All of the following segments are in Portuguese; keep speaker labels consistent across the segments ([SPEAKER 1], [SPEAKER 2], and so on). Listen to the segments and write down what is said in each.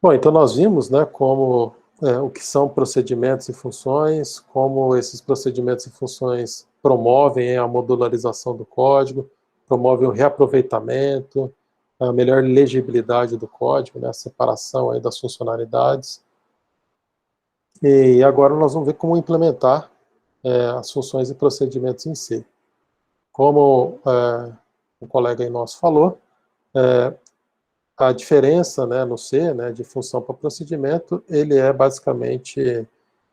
[SPEAKER 1] Bom, então nós vimos, né, como o que são procedimentos e funções, como esses procedimentos e funções promovem a modularização do código, promovem o reaproveitamento, a melhor legibilidade do código, né, a separação aí das funcionalidades. E agora nós vamos ver como implementar as funções e procedimentos em C. Como um colega aí nosso falou, a diferença, né, no C, né, de função para procedimento, ele é basicamente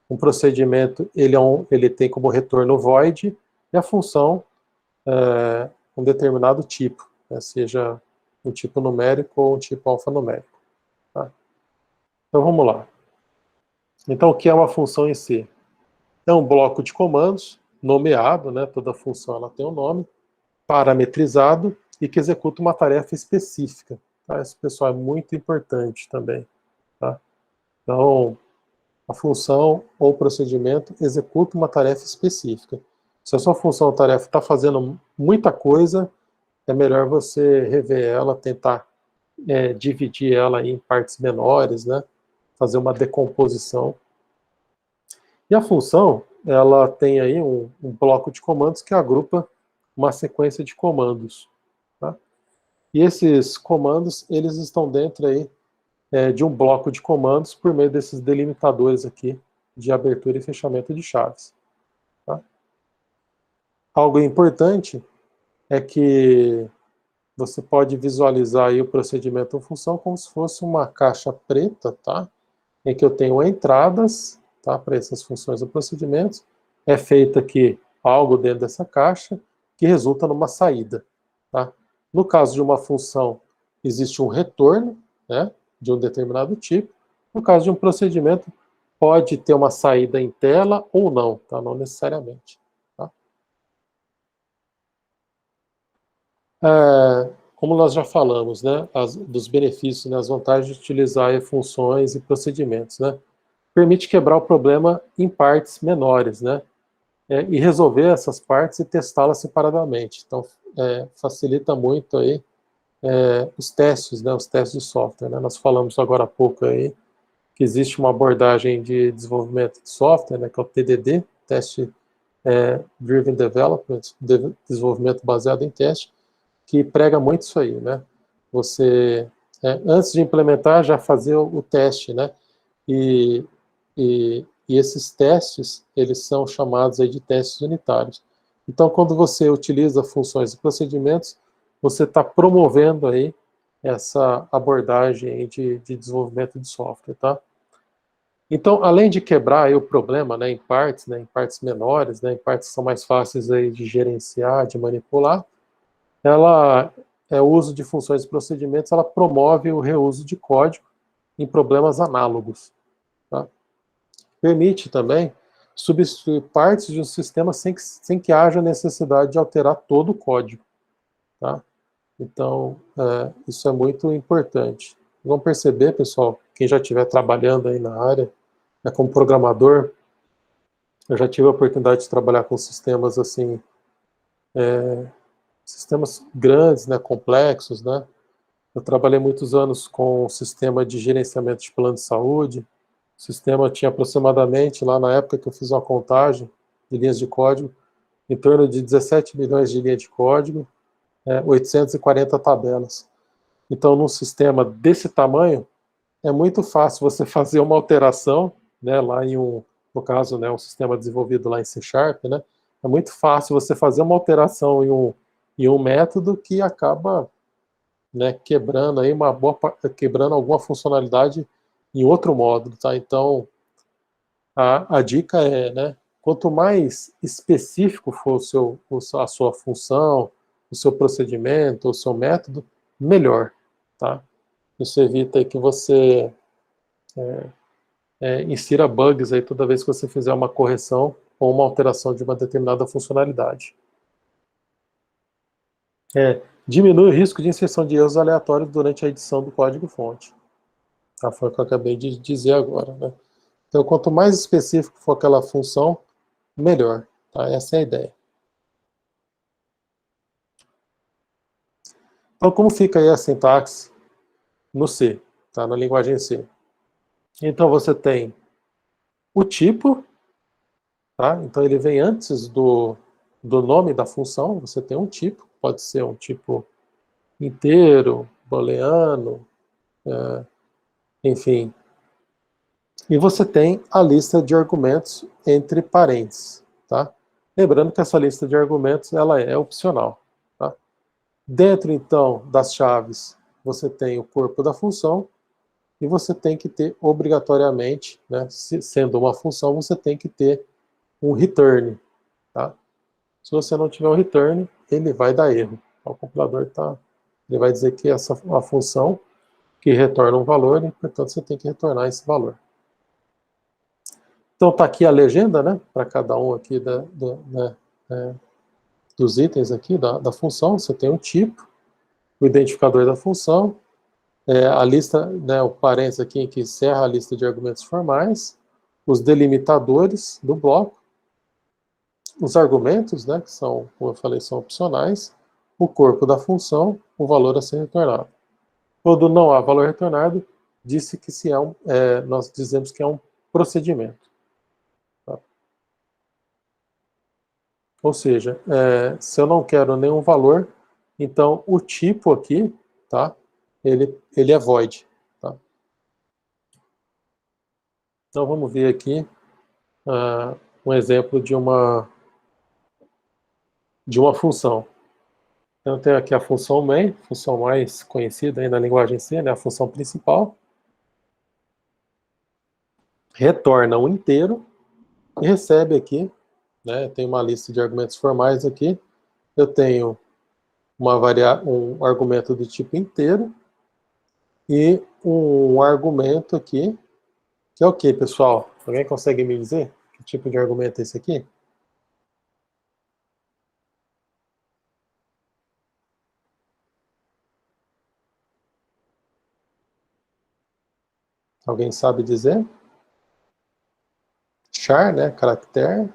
[SPEAKER 1] um procedimento, ele tem como retorno void, e a função um determinado tipo, né, seja um tipo numérico ou um tipo alfanumérico. Tá? Então vamos lá. Então o que é uma função em C? É um bloco de comandos, nomeado, né, toda função ela tem um nome, parametrizado e que executa uma tarefa específica. Tá? Isso, pessoal, é muito importante também. Tá? Então, a função ou procedimento executa uma tarefa específica. Se a sua função ou tarefa está fazendo muita coisa, é melhor você rever ela, tentar dividir ela em partes menores, né? Fazer uma decomposição. E a função, ela tem aí um bloco de comandos que agrupa uma sequência de comandos. Tá? E esses comandos, eles estão dentro aí de um bloco de comandos por meio desses delimitadores aqui de abertura e fechamento de chaves. Tá? Algo importante é que você pode visualizar aí o procedimento ou função como se fosse uma caixa preta, tá? Em que eu tenho entradas, tá? Para essas funções ou procedimentos. É feito aqui algo dentro dessa caixa que resulta numa saída, tá? No caso de uma função, existe um retorno, né? De um determinado tipo. No caso de um procedimento, pode ter uma saída em tela ou não, tá? Não necessariamente. Tá? Como nós já falamos, né? Dos benefícios, né, as vantagens de utilizar funções e procedimentos, né? Permite quebrar o problema em partes menores, né? E resolver essas partes e testá-las separadamente. Então, facilita muito aí os testes, né? Os testes de software, né? Nós falamos agora há pouco aí que existe uma abordagem de desenvolvimento de software, né, que é o TDD, Test Driven Development, desenvolvimento baseado em teste, que prega muito isso aí, né? Você, antes de implementar, já fazer o teste, né? E, e esses testes, eles são chamados aí de testes unitários. Então, quando você utiliza funções e procedimentos, você está promovendo aí essa abordagem de desenvolvimento de software, tá? Então, além de quebrar aí o problema, né, em partes menores, né, em partes que são mais fáceis aí de gerenciar, de manipular, o uso de funções e procedimentos, ela promove o reuso de código em problemas análogos. Tá? Permite também substituir partes de um sistema sem que haja necessidade de alterar todo o código. Tá? Então, isso é muito importante. Vão perceber, pessoal, quem já estiver trabalhando aí na área, como programador, eu já tive a oportunidade de trabalhar com sistemas assim, sistemas grandes, né, complexos, né? Eu trabalhei muitos anos com o sistema de gerenciamento de plano de saúde. O sistema tinha aproximadamente, lá na época que eu fiz uma contagem de linhas de código, em torno de 17 milhões de linhas de código, 840 tabelas. Então, num sistema desse tamanho, é muito fácil você fazer uma alteração, né, lá no caso, né, um sistema desenvolvido lá em C Sharp, né, é muito fácil você fazer uma alteração em um método que acaba, né, quebrando aí quebrando alguma funcionalidade em outro módulo, tá? Então, a dica é, né, quanto mais específico for a sua função, o seu procedimento, o seu método, melhor, tá? Isso evita aí que você insira bugs aí toda vez que você fizer uma correção ou uma alteração de uma determinada funcionalidade. Diminui o risco de inserção de erros aleatórios durante a edição do código-fonte. Tá? Foi o que eu acabei de dizer agora, né? Então, quanto mais específico for aquela função, melhor. Tá? Essa é a ideia. Então, como fica aí a sintaxe no C, tá? Na linguagem C? Então você tem o tipo, tá? Então ele vem antes do nome da função, você tem um tipo, pode ser um tipo inteiro, booleano, enfim. E você tem a lista de argumentos entre parênteses, tá? Lembrando que essa lista de argumentos ela é opcional, tá? Dentro então das chaves, você tem o corpo da função e você tem que ter obrigatoriamente, né, sendo uma função, você tem que ter um return, tá? Se você não tiver um return, ele vai dar erro. O compilador ele vai dizer que essa é uma função que retorna um valor e, portanto, você tem que retornar esse valor. Então está aqui a legenda, né, para cada um aqui né, dos itens aqui da função. Você tem um tipo, o identificador da função, a lista, né, o parênteses aqui que encerra a lista de argumentos formais, os delimitadores do bloco, os argumentos, né, que são, como eu falei, são opcionais, o corpo da função, o valor a ser retornado. Quando não há valor retornado, disse que se nós dizemos que é um procedimento. Tá? Ou seja, se eu não quero nenhum valor, então o tipo aqui, tá? Ele é void. Tá? Então vamos ver aqui um exemplo de uma função. Então, eu tenho aqui a função main, função mais conhecida aí na linguagem C, né, a função principal. Retorna um inteiro e recebe aqui, né, tem uma lista de argumentos formais aqui. Eu tenho um argumento do tipo inteiro e um argumento aqui, que é o que, pessoal? Alguém consegue me dizer que tipo de argumento é esse aqui? Alguém sabe dizer? Char, né? Caractere.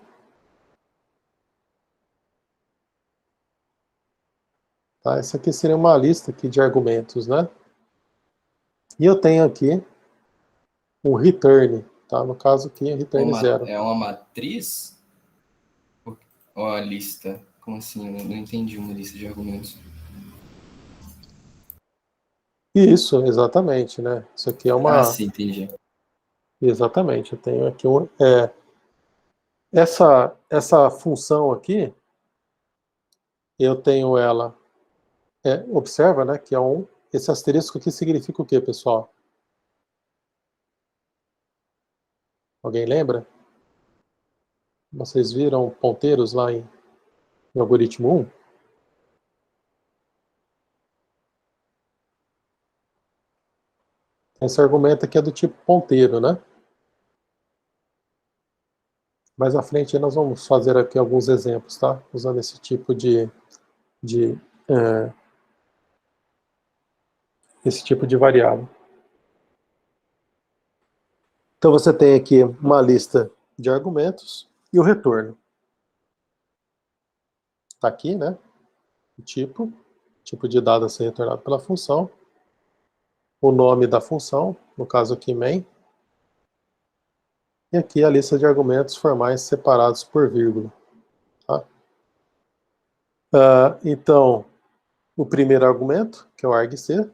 [SPEAKER 1] Tá? Essa aqui seria uma lista aqui de argumentos, né? E eu tenho aqui um return, tá? No caso aqui, return 0.
[SPEAKER 2] É uma matriz ou a lista? Como assim? Eu não entendi uma lista de argumentos.
[SPEAKER 1] Isso, exatamente, né? Isso aqui é
[SPEAKER 2] Ah,
[SPEAKER 1] uma...
[SPEAKER 2] sim, entendi.
[SPEAKER 1] Exatamente, eu tenho aqui essa função aqui, eu tenho ela... observa, né, que é esse asterisco aqui significa o quê, pessoal? Alguém lembra? Vocês viram ponteiros lá no algoritmo 1? Esse argumento aqui é do tipo ponteiro, né? Mais à frente nós vamos fazer aqui alguns exemplos, tá? Usando esse tipo de esse tipo de variável. Então você tem aqui uma lista de argumentos e o retorno. Está aqui, né? O tipo de dado a ser retornado pela função, o nome da função, no caso aqui main, e aqui a lista de argumentos formais separados por vírgula. Tá? Então, o primeiro argumento, que é o argc,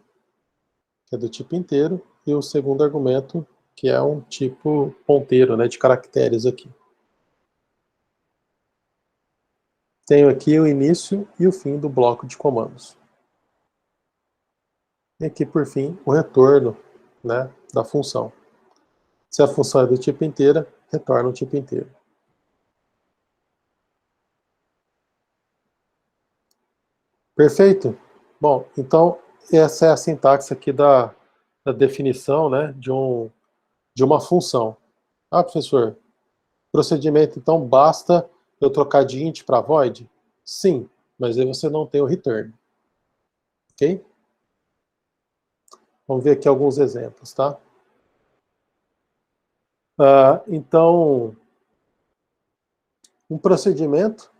[SPEAKER 1] que é do tipo inteiro, e o segundo argumento, que é um tipo ponteiro, né, de caracteres aqui. Tenho aqui o início e o fim do bloco de comandos. E aqui, por fim, o retorno, né, da função. Se a função é do tipo inteira, retorna o tipo inteiro. Perfeito? Bom, então essa é a sintaxe aqui da definição, né, de uma função. Ah, professor, procedimento, então basta eu trocar de int para void? Sim, mas aí você não tem o return. Ok? Vamos ver aqui alguns exemplos, tá? Então, um procedimento,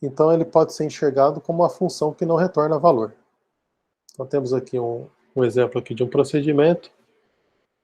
[SPEAKER 1] então ele pode ser enxergado como uma função que não retorna valor. Então temos aqui um exemplo aqui de um procedimento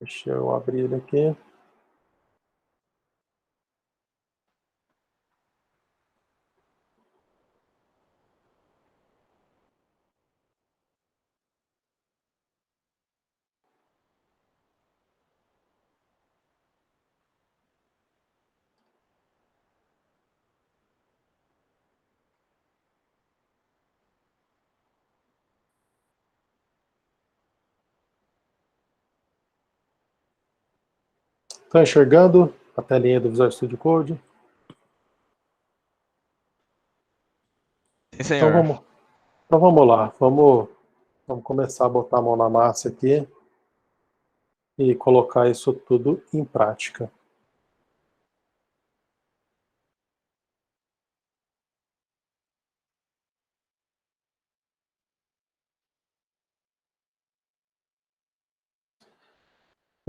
[SPEAKER 1] Deixa eu abrir ele aqui. Estão enxergando a telinha do Visual Studio Code?
[SPEAKER 3] Sim, senhor.
[SPEAKER 1] Então vamos lá. Vamos começar a botar a mão na massa aqui e colocar isso tudo em prática.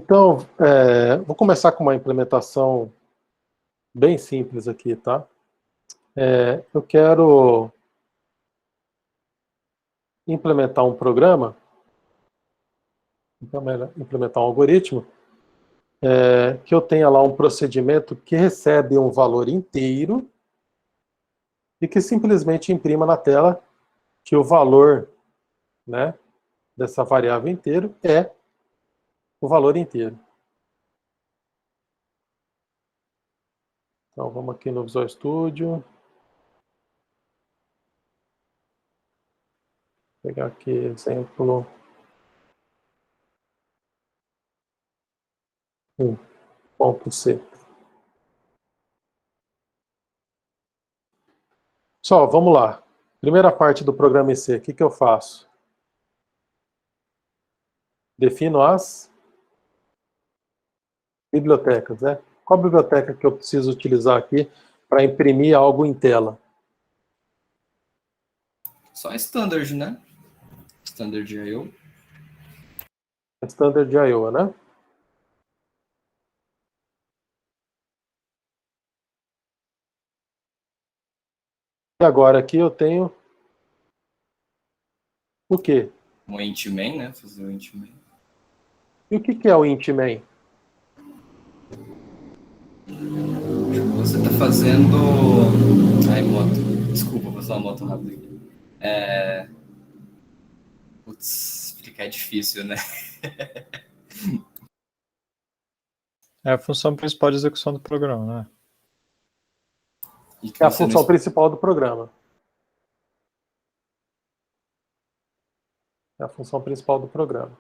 [SPEAKER 1] Então, vou começar com uma implementação bem simples aqui, tá? Eu quero implementar um programa, implementar um algoritmo, que eu tenha lá um procedimento que recebe um valor inteiro e que simplesmente imprima na tela que o valor, né, dessa variável inteiro é o valor inteiro. Então vamos aqui no Visual Studio. Vou pegar aqui exemplo 1.c. Só, vamos lá. Primeira parte do programa em C, o que eu faço? Defino as bibliotecas, né? Qual biblioteca que eu preciso utilizar aqui para imprimir algo em tela?
[SPEAKER 2] Só standard, né? Standard I/O.
[SPEAKER 1] Standard I/O, né? E agora aqui eu tenho o quê?
[SPEAKER 2] Um int main, né? Fazer o int main.
[SPEAKER 1] E o que é o int main?
[SPEAKER 2] Você está fazendo... Ai, moto. Desculpa, vou fazer uma moto rápida aqui. Putz, explicar é difícil, né?
[SPEAKER 3] É a função principal de execução do programa, né?
[SPEAKER 2] E que
[SPEAKER 1] É a
[SPEAKER 2] você
[SPEAKER 1] função
[SPEAKER 2] não...
[SPEAKER 1] principal do programa. É a função principal do programa.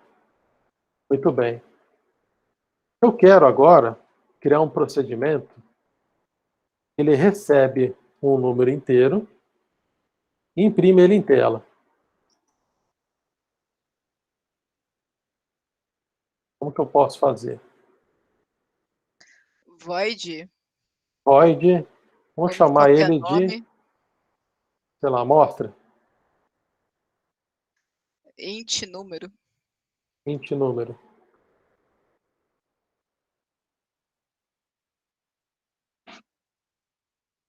[SPEAKER 1] Muito bem. Eu quero agora criar um procedimento. Ele recebe um número inteiro e imprime ele em tela. Como que eu posso fazer?
[SPEAKER 4] Void,
[SPEAKER 1] Void, vamos
[SPEAKER 4] como
[SPEAKER 1] chamar
[SPEAKER 4] qualquer
[SPEAKER 1] ele de,
[SPEAKER 4] nome,
[SPEAKER 1] sei lá, amostra,
[SPEAKER 4] int número.
[SPEAKER 1] int número.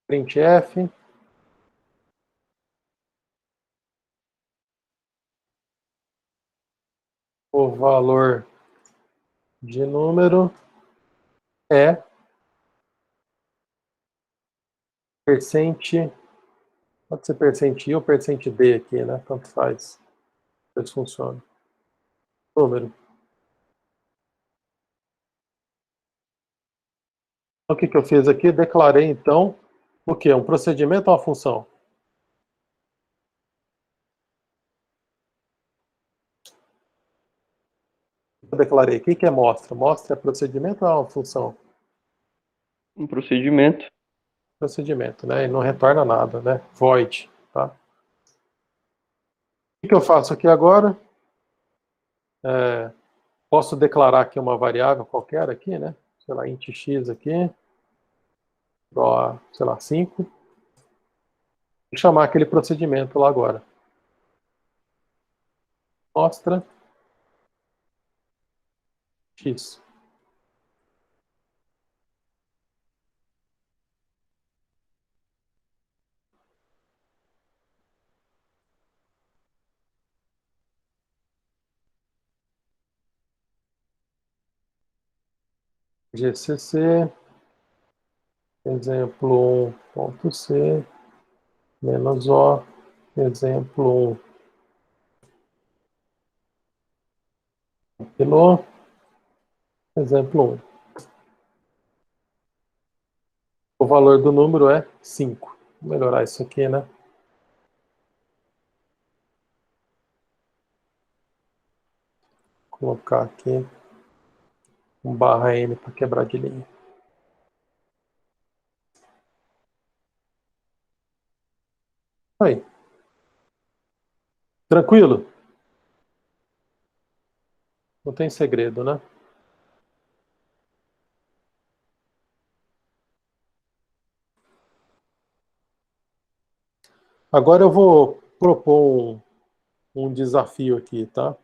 [SPEAKER 1] Printf, o valor de número é percent, pode ser percent i ou percent d aqui, né? Tanto faz. Isso funciona. Número. Então, o que eu fiz aqui? Declarei, então, o quê? Um procedimento ou uma função? Eu declarei. O que é mostra? Mostra é procedimento ou é uma função?
[SPEAKER 5] Um procedimento.
[SPEAKER 1] Procedimento, né? E não retorna nada, né? Void, tá? O que eu faço aqui agora? Posso declarar aqui uma variável qualquer aqui, né? Sei lá, int x aqui, igual a, sei lá, 5. E chamar aquele procedimento lá agora. Mostra x. GCC, exemplo 1.c, menos O, exemplo 1, compilou, exemplo 1. O valor do número é 5. Vou melhorar isso aqui, né? Vou colocar aqui um barra N para quebrar de linha. Aí. Tranquilo? Não tem segredo, né? Agora eu vou propor um desafio aqui, tá?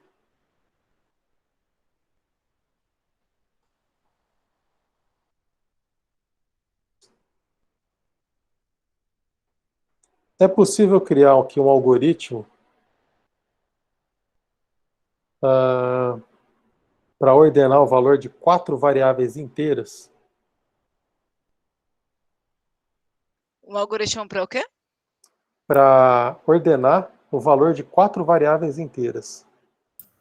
[SPEAKER 1] É possível criar aqui um algoritmo para ordenar o valor de 4 variáveis inteiras?
[SPEAKER 4] Um algoritmo para o quê?
[SPEAKER 1] Para ordenar o valor de 4 variáveis inteiras.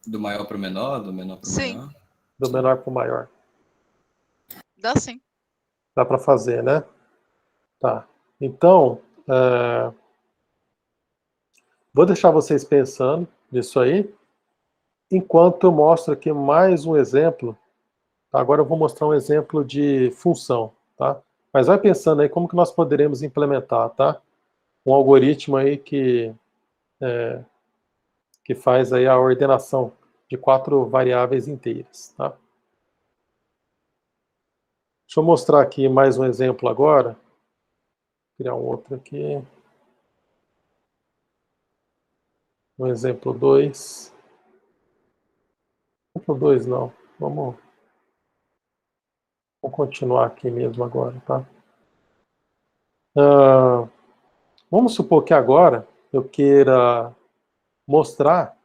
[SPEAKER 2] Do maior para o menor, do menor para o
[SPEAKER 4] Sim.
[SPEAKER 2] maior?
[SPEAKER 1] Do menor para o maior.
[SPEAKER 4] Dá sim.
[SPEAKER 1] Dá para fazer, né? Tá. Então, vou deixar vocês pensando nisso aí, enquanto eu mostro aqui mais um exemplo. Tá? Agora eu vou mostrar um exemplo de função, tá? Mas vai pensando aí como que nós poderemos implementar, tá? Um algoritmo aí que faz aí a ordenação de 4 variáveis inteiras, tá? Deixa eu mostrar aqui mais um exemplo agora. Vou criar um outro aqui. Um exemplo 2. Exemplo 2 não. Vamos continuar aqui mesmo agora, tá? Vamos supor que agora eu queira mostrar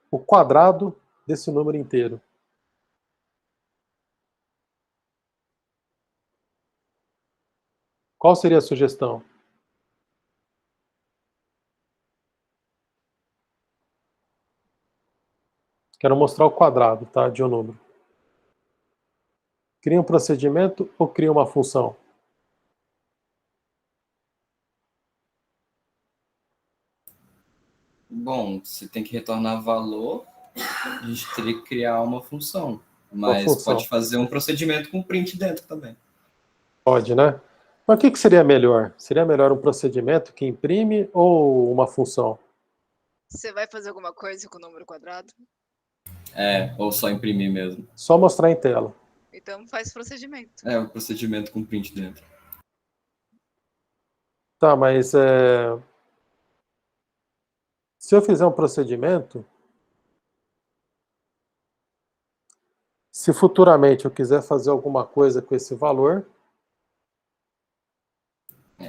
[SPEAKER 1] o quadrado desse número inteiro. Qual seria a sugestão? Quero mostrar o quadrado, tá, de um número. Cria um procedimento ou cria uma função?
[SPEAKER 2] Bom, você tem que retornar valor, a gente teria que criar uma função.
[SPEAKER 1] Uma
[SPEAKER 2] Mas
[SPEAKER 1] função.
[SPEAKER 2] pode fazer um procedimento com print dentro também.
[SPEAKER 1] Pode, né? Mas o que seria melhor? Seria melhor um procedimento que imprime ou uma função?
[SPEAKER 4] Você vai fazer alguma coisa com o número quadrado?
[SPEAKER 2] Ou só imprimir mesmo.
[SPEAKER 1] Só mostrar em tela.
[SPEAKER 4] Então faz procedimento.
[SPEAKER 2] Um procedimento com print dentro.
[SPEAKER 1] Tá, mas se eu fizer um procedimento, se futuramente eu quiser fazer alguma coisa com esse valor,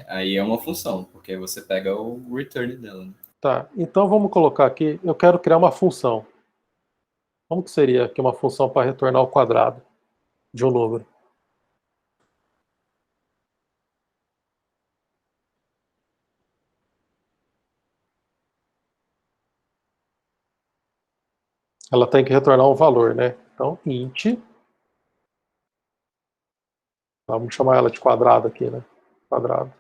[SPEAKER 2] Aí é uma função, porque você pega o return dela. Né?
[SPEAKER 1] tá. Então vamos colocar aqui, eu quero criar uma função. Como que seria aqui uma função para retornar o quadrado de um número? Ela tem que retornar um valor, né? Então, int, vamos chamar ela de quadrado aqui, né? Quadrado.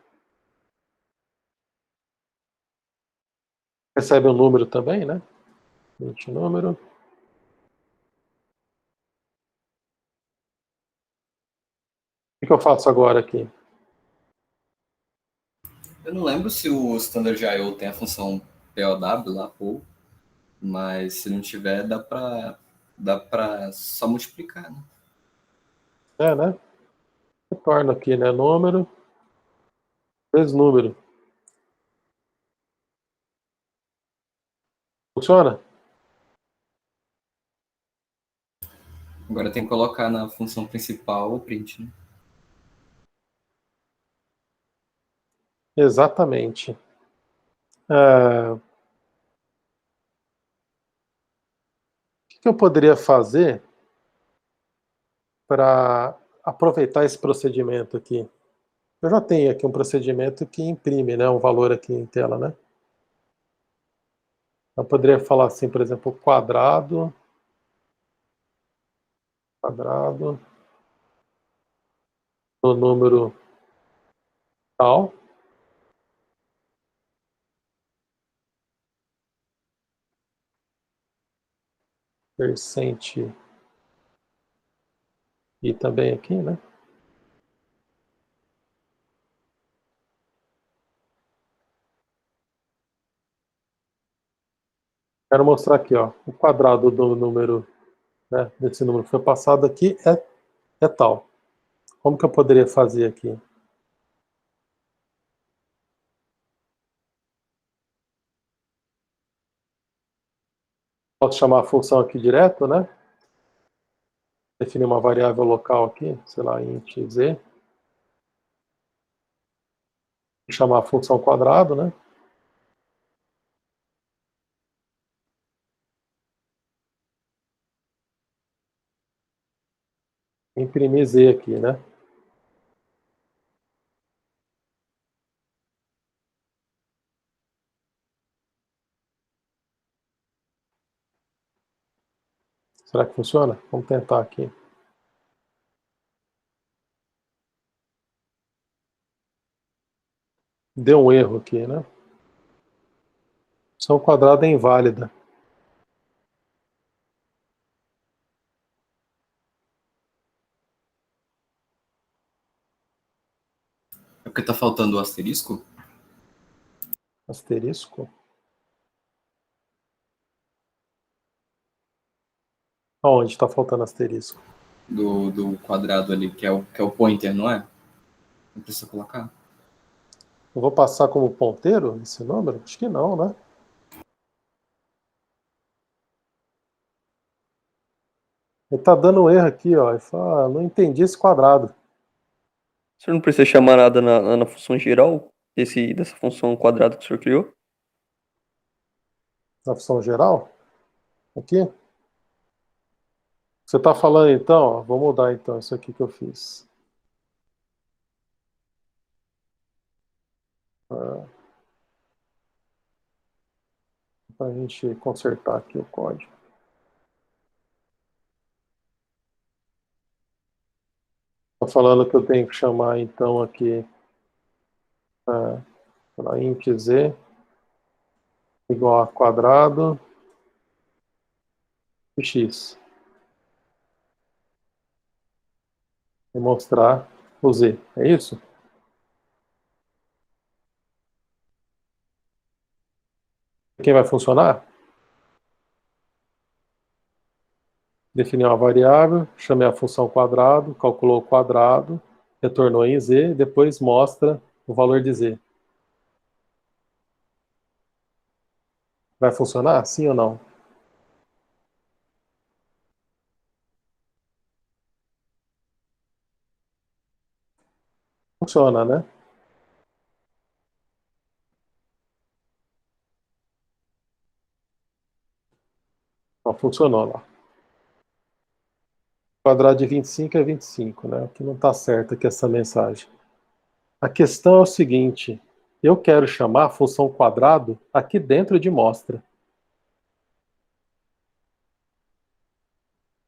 [SPEAKER 1] Recebe um número também, né? Int número. O que eu faço agora aqui?
[SPEAKER 2] Eu não lembro se o Standard I/O tem a função POW lá, ou, mas se não tiver, dá pra só multiplicar, né?
[SPEAKER 1] Né? Retorno aqui, né? Número vezes número. Funciona?
[SPEAKER 2] Agora tem que colocar na função principal o print, né?
[SPEAKER 1] Exatamente. O que eu poderia fazer para aproveitar esse procedimento aqui. Eu já tenho aqui um procedimento que imprime, né, um valor aqui em tela, né? Eu poderia falar assim, por exemplo, quadrado, no número tal, percente e também aqui, né? Quero mostrar aqui, ó, o quadrado do número, né, desse número que foi passado aqui é tal. Como que eu poderia fazer aqui? Posso chamar a função aqui direto, né? Definir uma variável local aqui, sei lá, int z. Chamar a função quadrado, né? Imprimir z aqui, né? Será que funciona? Vamos tentar aqui. Deu um erro aqui, né? Função quadrada é inválida.
[SPEAKER 2] É porque tá faltando o asterisco?
[SPEAKER 1] Asterisco. Onde está faltando asterisco?
[SPEAKER 2] Do quadrado ali, que é o pointer, não é? Não precisa colocar.
[SPEAKER 1] Eu vou passar como ponteiro esse número? Acho que não, né? Ele está dando um erro aqui, ó. Ele fala, não entendi esse quadrado.
[SPEAKER 5] O senhor não precisa chamar nada na função geral dessa função quadrado que o senhor criou?
[SPEAKER 1] Na função geral? Aqui? Você está falando então, ó, vou mudar então isso aqui que eu fiz. Para a gente consertar aqui o código. Está falando que eu tenho que chamar então aqui int z igual a quadrado de x. E mostrar o z. É isso? Quem vai funcionar? Definir uma variável, chamei a função quadrado, calculou o quadrado, retornou em z, depois mostra o valor de z. Vai funcionar? Sim ou não? Funciona, né? Ó, funcionou lá. Quadrado de 25 é 25, né? Aqui não está certo aqui essa mensagem. A questão é o seguinte, eu quero chamar a função quadrado aqui dentro de mostra.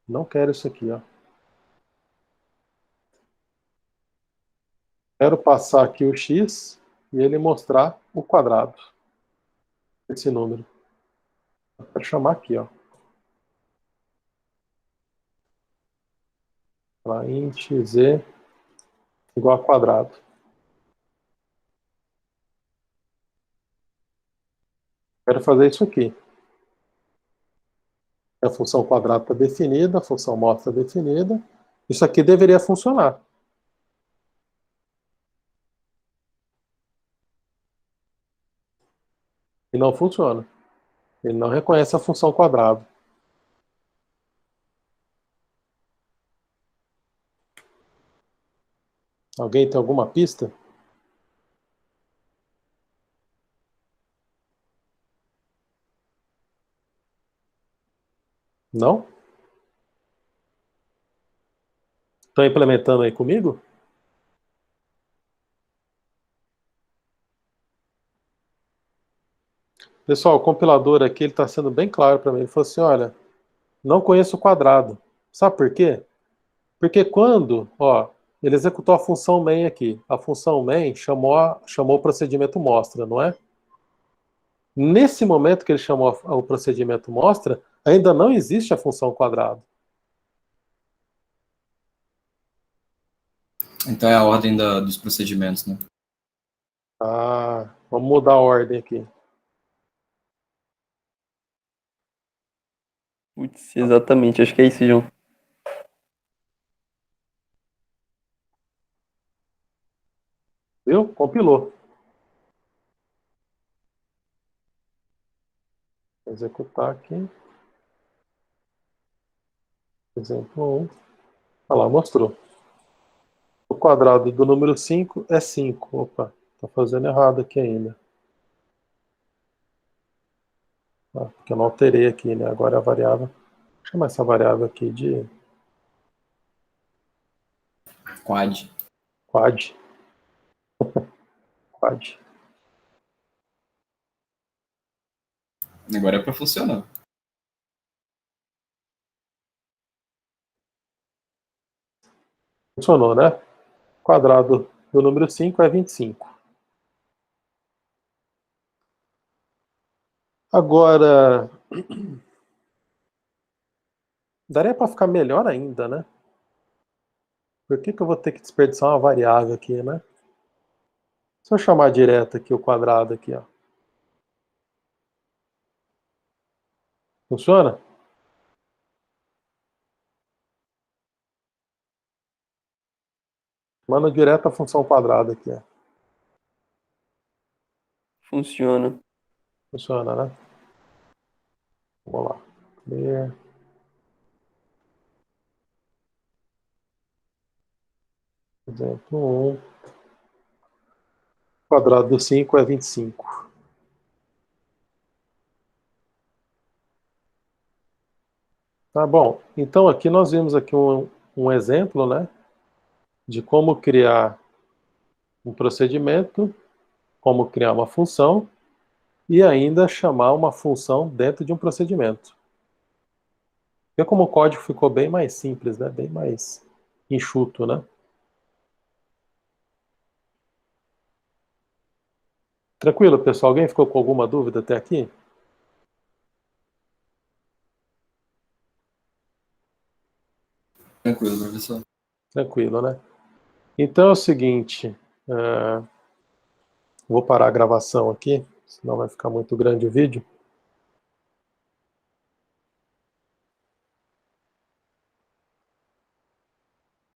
[SPEAKER 1] Não quero isso aqui, ó. Quero passar aqui o x e ele mostrar o quadrado. Esse número. Eu quero chamar aqui, ó. Int z igual a quadrado. Quero fazer isso aqui. A função quadrado está definida, a função mostra definida. Isso aqui deveria funcionar. E não funciona. Ele não reconhece a função quadrado. Alguém tem alguma pista? Não? Estão implementando aí comigo? Pessoal, o compilador aqui ele está sendo bem claro para mim. Ele falou assim, olha, não conheço o quadrado. Sabe por quê? Porque quando, ó, ele executou a função main aqui. A função main chamou o procedimento mostra, não é? Nesse momento que ele chamou o procedimento mostra, ainda não existe a função quadrado.
[SPEAKER 2] Então é a ordem dos procedimentos, né?
[SPEAKER 1] Ah, vamos mudar a ordem aqui.
[SPEAKER 5] Putz, exatamente, acho que é isso, João.
[SPEAKER 1] Viu? Compilou. Vou executar aqui. Exemplo 1. Olha lá, mostrou. O quadrado do número 5 é 5. Opa, tá fazendo errado aqui ainda. Ah, porque eu não alterei aqui, né? Agora é a variável. Vou chamar essa variável aqui de
[SPEAKER 2] Quad.
[SPEAKER 1] quad. Quad.
[SPEAKER 2] Agora é para funcionar.
[SPEAKER 1] Funcionou, né? O quadrado do número 5 é 25. Agora, daria para ficar melhor ainda, né? Por que eu vou ter que desperdiçar uma variável aqui, né? Se eu chamar direto aqui o quadrado aqui, ó. Funciona? Manda direto a função quadrada aqui, ó.
[SPEAKER 5] Funciona.
[SPEAKER 1] Funciona, né? Vamos lá. Clear. Exemplo 1. O quadrado do 5 é 25. Tá bom. Então aqui nós vimos aqui um exemplo, né? De como criar um procedimento, como criar uma função e ainda chamar uma função dentro de um procedimento. Vê como o código ficou bem mais simples, né? Bem mais enxuto, né? Tranquilo, pessoal? Alguém ficou com alguma dúvida até aqui?
[SPEAKER 2] Tranquilo, professor.
[SPEAKER 1] Tranquilo, né? Então é o seguinte, vou parar a gravação aqui, senão vai ficar muito grande o vídeo.